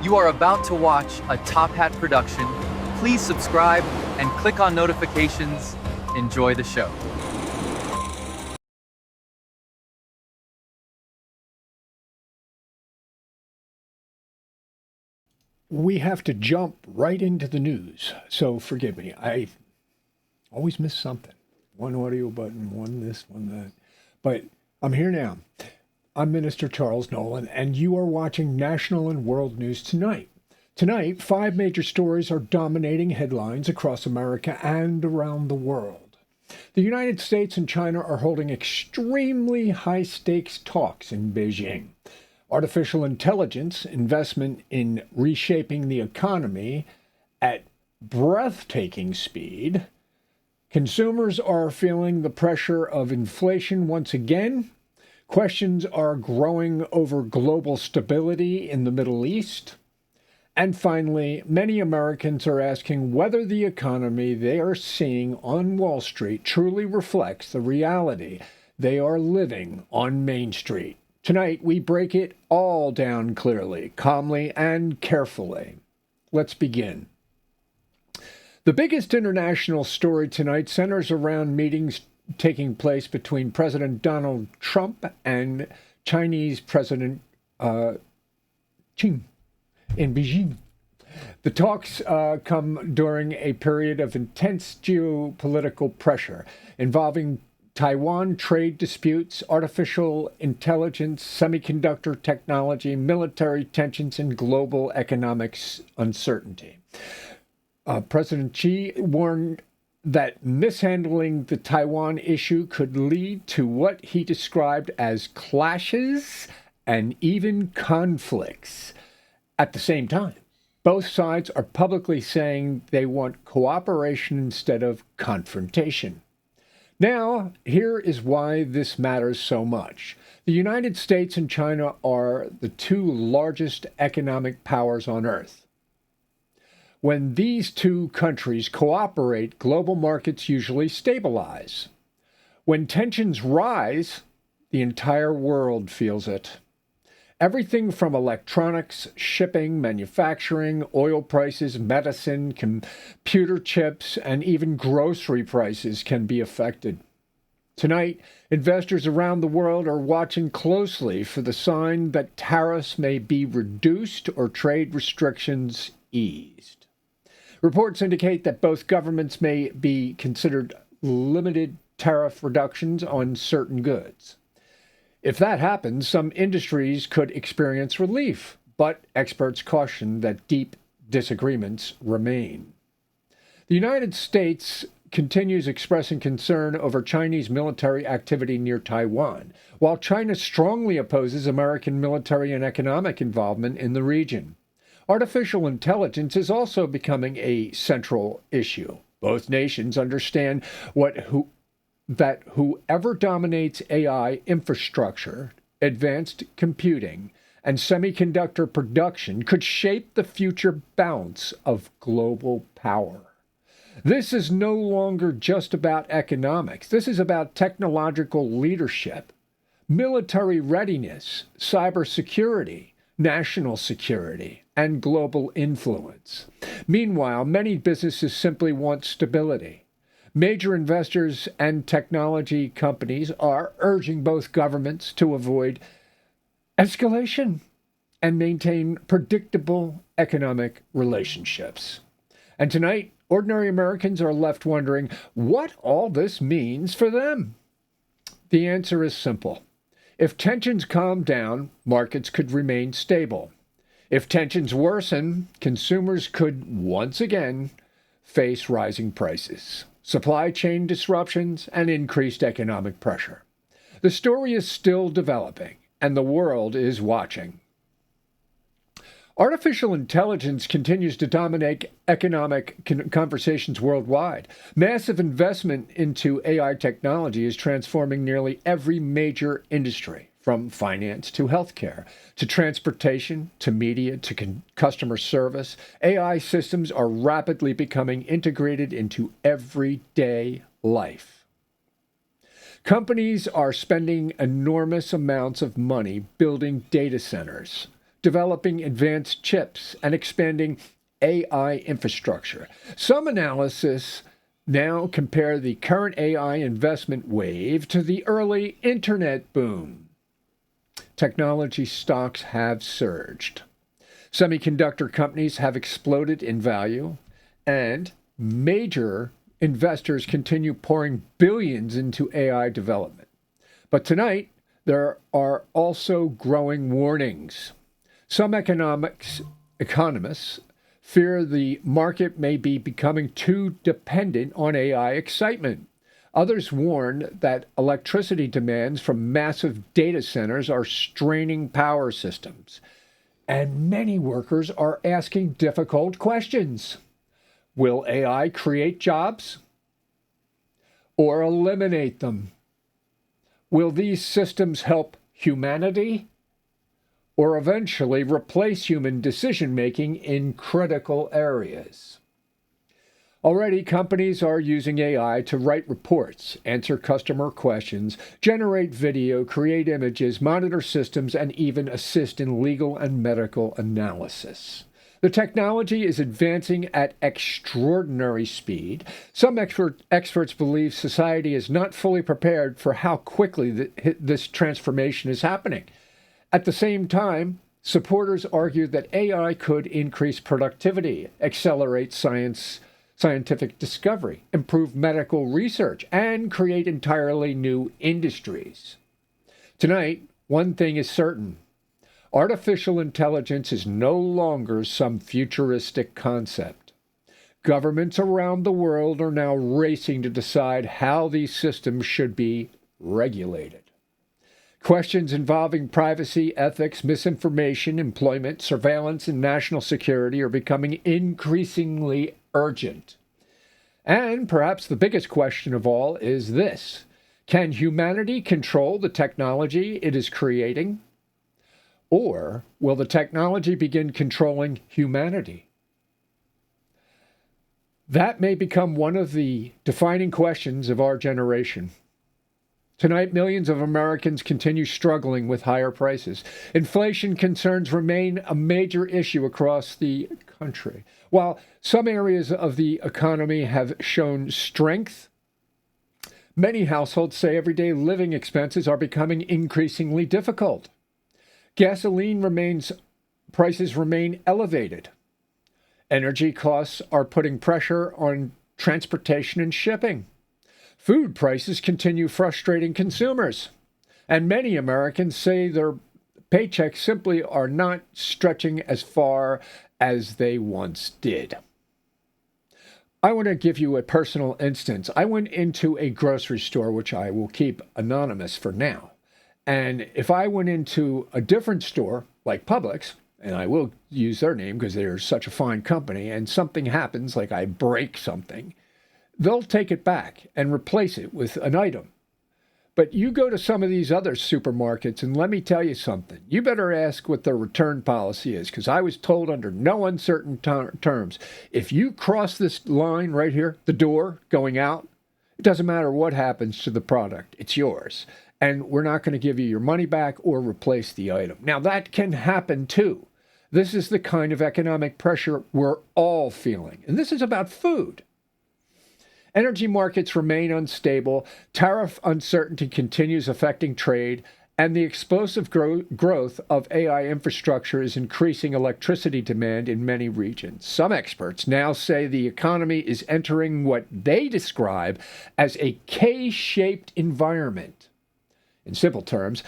You are about to watch a Top Hat production. Please subscribe and click on notifications. Enjoy the show. We have to jump right into the news, so forgive me. I always miss something. One audio button, one this, one that. But I'm here now. I'm Minister Charles Nolen, and you are watching National and World News Tonight. Tonight, 5 major stories are dominating headlines across America and around the world. The United States and China are holding extremely high-stakes talks in Beijing. Artificial intelligence, investment in reshaping the economy at breathtaking speed. Consumers are feeling the pressure of inflation once again. Questions are growing over global stability in the Middle East. And finally, many Americans are asking whether the economy they are seeing on Wall Street truly reflects the reality they are living on Main Street. Tonight, we break it all down clearly, calmly, and carefully. Let's begin. The biggest international story tonight centers around meetings taking place between President Donald Trump and Chinese President Xi in Beijing. The talks come during a period of intense geopolitical pressure involving Taiwan trade disputes, artificial intelligence, semiconductor technology, military tensions, and global economic uncertainty. President Xi warned that mishandling the Taiwan issue could lead to what he described as clashes and even conflicts. At the same time, both sides are publicly saying they want cooperation instead of confrontation. Now, here is why this matters so much. The United States and China are the 2 largest economic powers on Earth. When these 2 countries cooperate, global markets usually stabilize. When tensions rise, the entire world feels it. Everything from electronics, shipping, manufacturing, oil prices, medicine, computer chips, and even grocery prices can be affected. Tonight, investors around the world are watching closely for the sign that tariffs may be reduced or trade restrictions eased. Reports indicate that both governments may be considered limited tariff reductions on certain goods. If that happens, some industries could experience relief, but experts caution that deep disagreements remain. The United States continues expressing concern over Chinese military activity near Taiwan, while China strongly opposes American military and economic involvement in the region. Artificial intelligence is also becoming a central issue. Both nations understand that whoever dominates AI infrastructure, advanced computing, and semiconductor production could shape the future balance of global power. This is no longer just about economics. This is about technological leadership, military readiness, cybersecurity, national security, and global influence. Meanwhile, many businesses simply want stability. Major investors and technology companies are urging both governments to avoid escalation and maintain predictable economic relationships. And tonight, ordinary Americans are left wondering what all this means for them. The answer is simple. If tensions calm down, markets could remain stable. If tensions worsen, consumers could once again face rising prices, supply chain disruptions, and increased economic pressure. The story is still developing, and the world is watching. Artificial intelligence continues to dominate economic conversations worldwide. Massive investment into AI technology is transforming nearly every major industry, from finance to healthcare, to transportation, to media, to customer service. AI systems are rapidly becoming integrated into everyday life. Companies are spending enormous amounts of money building data centers, developing advanced chips and expanding AI infrastructure. Some analysis now compare the current AI investment wave to the early internet boom. Technology stocks have surged. Semiconductor companies have exploded in value, and major investors continue pouring billions into AI development. But tonight, there are also growing warnings. Some economists fear the market may be becoming too dependent on AI excitement. Others warn that electricity demands from massive data centers are straining power systems. And many workers are asking difficult questions. Will AI create jobs or eliminate them? Will these systems help humanity or eventually replace human decision-making in critical areas? Already, companies are using AI to write reports, answer customer questions, generate video, create images, monitor systems, and even assist in legal and medical analysis. The technology is advancing at extraordinary speed. Some experts believe society is not fully prepared for how quickly this transformation is happening. At the same time, supporters argue that AI could increase productivity, accelerate scientific discovery, improve medical research, and create entirely new industries. Tonight, one thing is certain. Artificial intelligence is no longer some futuristic concept. Governments around the world are now racing to decide how these systems should be regulated. Questions involving privacy, ethics, misinformation, employment, surveillance, and national security are becoming increasingly urgent. And perhaps the biggest question of all is this: can humanity control the technology it is creating? Or will the technology begin controlling humanity? That may become one of the defining questions of our generation. Tonight, millions of Americans continue struggling with higher prices. Inflation concerns remain a major issue across the country. While some areas of the economy have shown strength, many households say everyday living expenses are becoming increasingly difficult. Gasoline prices remain elevated. Energy costs are putting pressure on transportation and shipping. Food prices continue frustrating consumers. And many Americans say their paychecks simply are not stretching as far as they once did. I want to give you a personal instance. I went into a grocery store, which I will keep anonymous for now. And if I went into a different store, like Publix, and I will use their name because they're such a fine company, and something happens, like I break something, they'll take it back and replace it with an item. But you go to some of these other supermarkets, and let me tell you something. You better ask what their return policy is, because I was told under no uncertain terms, if you cross this line right here, the door going out, it doesn't matter what happens to the product. It's yours. And we're not going to give you your money back or replace the item. Now, that can happen too. This is the kind of economic pressure we're all feeling. And this is about food. Energy markets remain unstable. Tariff uncertainty continues affecting trade. And the explosive growth of AI infrastructure is increasing electricity demand in many regions. Some experts now say the economy is entering what they describe as a K-shaped environment. In simple terms,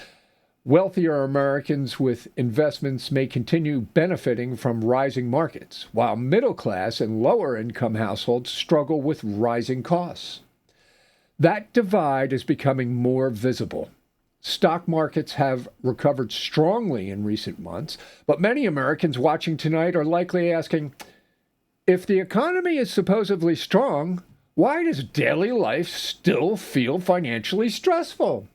wealthier Americans with investments may continue benefiting from rising markets, while middle-class and lower-income households struggle with rising costs. That divide is becoming more visible. Stock markets have recovered strongly in recent months, but many Americans watching tonight are likely asking, if the economy is supposedly strong, why does daily life still feel financially stressful?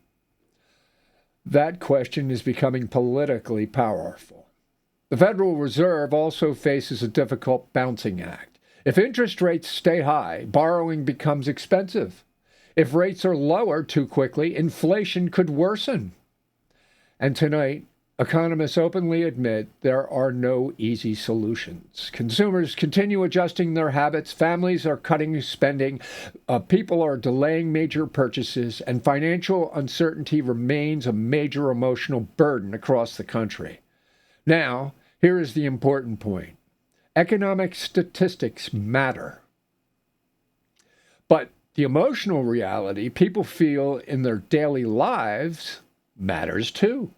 That question is becoming politically powerful. The Federal Reserve also faces a difficult balancing act. If interest rates stay high, borrowing becomes expensive. If rates are lowered too quickly, inflation could worsen. And tonight, Economists openly admit there are no easy solutions. Consumers continue adjusting their habits, families are cutting spending, people are delaying major purchases, and financial uncertainty remains a major emotional burden across the country. Now, here is the important point. Economic statistics matter. But the emotional reality people feel in their daily lives matters too.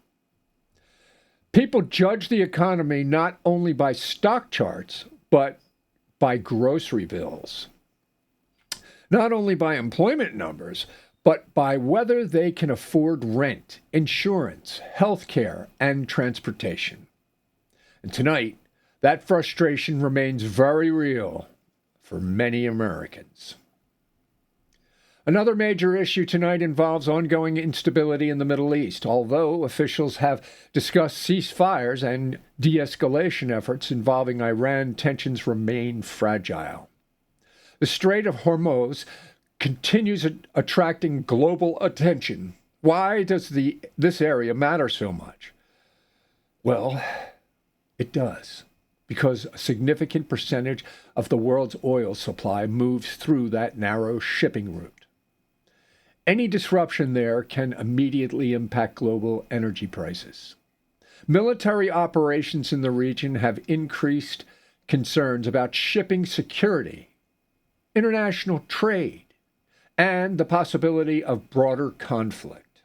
People judge the economy not only by stock charts, but by grocery bills. Not only by employment numbers, but by whether they can afford rent, insurance, health care, and transportation. And tonight, that frustration remains very real for many Americans. Another major issue tonight involves ongoing instability in the Middle East. Although officials have discussed ceasefires and de-escalation efforts involving Iran, tensions remain fragile. The Strait of Hormuz continues attracting global attention. Why does this area matter so much? Well, it does, because a significant percentage of the world's oil supply moves through that narrow shipping route. Any disruption there can immediately impact global energy prices. Military operations in the region have increased concerns about shipping security, international trade, and the possibility of broader conflict.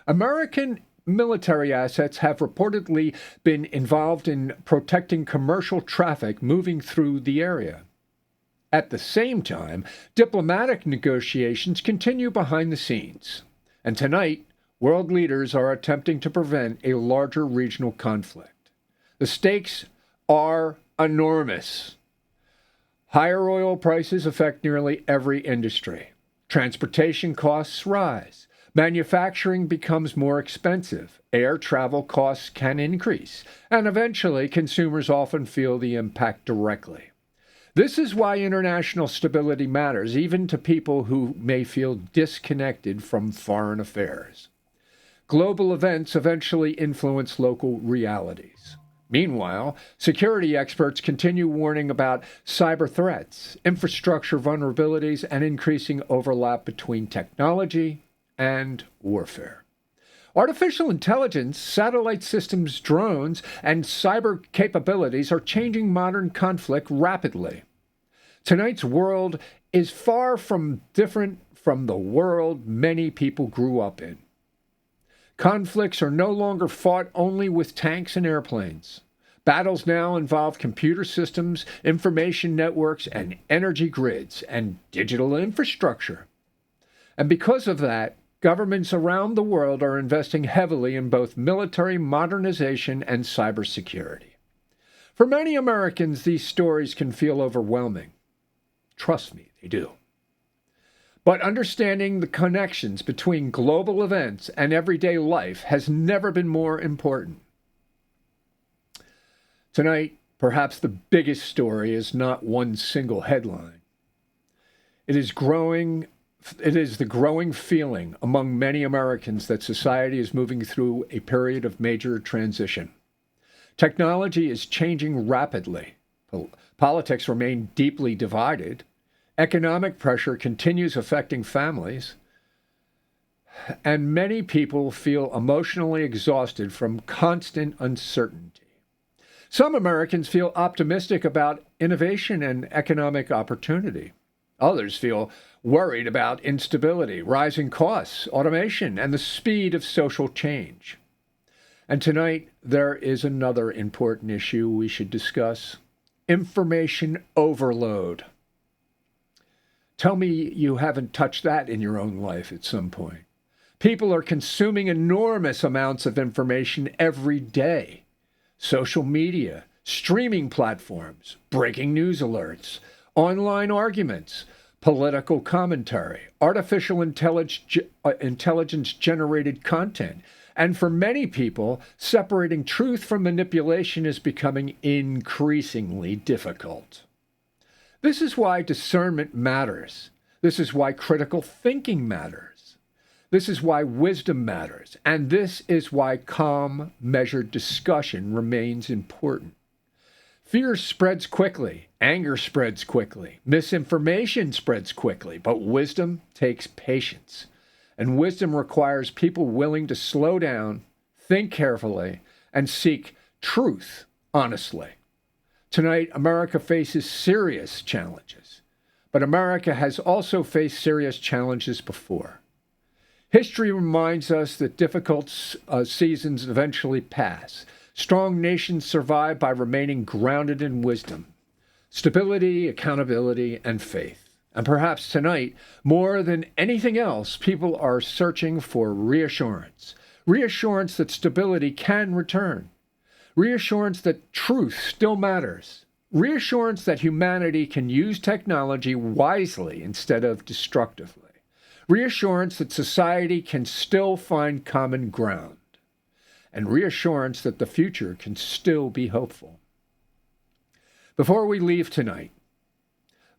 American military assets have reportedly been involved in protecting commercial traffic moving through the area. At the same time, diplomatic negotiations continue behind the scenes. And tonight, world leaders are attempting to prevent a larger regional conflict. The stakes are enormous. Higher oil prices affect nearly every industry. Transportation costs rise. Manufacturing becomes more expensive. Air travel costs can increase. And eventually, consumers often feel the impact directly. This is why international stability matters, even to people who may feel disconnected from foreign affairs. Global events eventually influence local realities. Meanwhile, security experts continue warning about cyber threats, infrastructure vulnerabilities, and increasing overlap between technology and warfare. Artificial intelligence, satellite systems, drones, and cyber capabilities are changing modern conflict rapidly. Tonight's world is far from different from the world many people grew up in. Conflicts are no longer fought only with tanks and airplanes. Battles now involve computer systems, information networks, and energy grids, and digital infrastructure. And because of that, governments around the world are investing heavily in both military modernization and cybersecurity. For many Americans, these stories can feel overwhelming. Trust me, they do. But understanding the connections between global events and everyday life has never been more important. Tonight, perhaps the biggest story is not one single headline. It is the growing feeling among many Americans that society is moving through a period of major transition. Technology is changing rapidly. Politics remain deeply divided. Economic pressure continues affecting families. And many people feel emotionally exhausted from constant uncertainty. Some Americans feel optimistic about innovation and economic opportunity. Others feel worried about instability, rising costs, automation, and the speed of social change. And tonight, there is another important issue we should discuss: information overload. Tell me you haven't touched that in your own life at some point. People are consuming enormous amounts of information every day. Social media, streaming platforms, breaking news alerts, online arguments, political commentary, artificial intelligence-generated content. And for many people, separating truth from manipulation is becoming increasingly difficult. This is why discernment matters. This is why critical thinking matters. This is why wisdom matters, and this is why calm, measured discussion remains important. Fear spreads quickly, anger spreads quickly, misinformation spreads quickly, but wisdom takes patience. And wisdom requires people willing to slow down, think carefully, and seek truth honestly. Tonight, America faces serious challenges, but America has also faced serious challenges before. History reminds us that difficult seasons eventually pass. Strong nations survive by remaining grounded in wisdom, stability, accountability, and faith. And perhaps tonight, more than anything else, people are searching for reassurance. Reassurance that stability can return. Reassurance that truth still matters. Reassurance that humanity can use technology wisely instead of destructively. Reassurance that society can still find common ground. And reassurance that the future can still be hopeful. Before we leave tonight,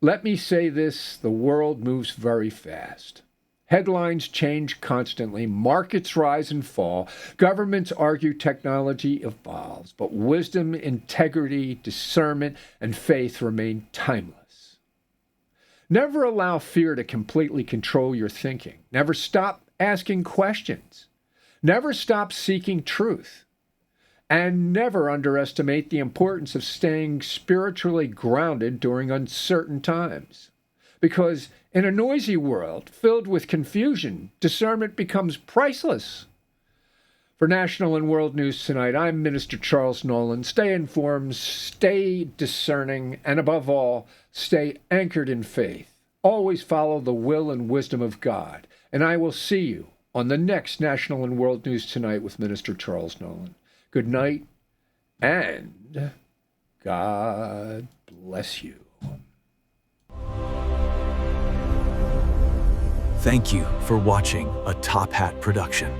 let me say this: the world moves very fast. Headlines change constantly, markets rise and fall, governments argue technology evolves, but wisdom, integrity, discernment, and faith remain timeless. Never allow fear to completely control your thinking. Never stop asking questions. Never stop seeking truth. And never underestimate the importance of staying spiritually grounded during uncertain times. Because in a noisy world filled with confusion, discernment becomes priceless. For National and World News Tonight, I'm Minister Charles Nolen. Stay informed, stay discerning, and above all, stay anchored in faith. Always follow the will and wisdom of God. And I will see you on the next National and World News Tonight with Minister Charles Nolen. Good night, and God bless you. Thank you for watching a Top Hat production.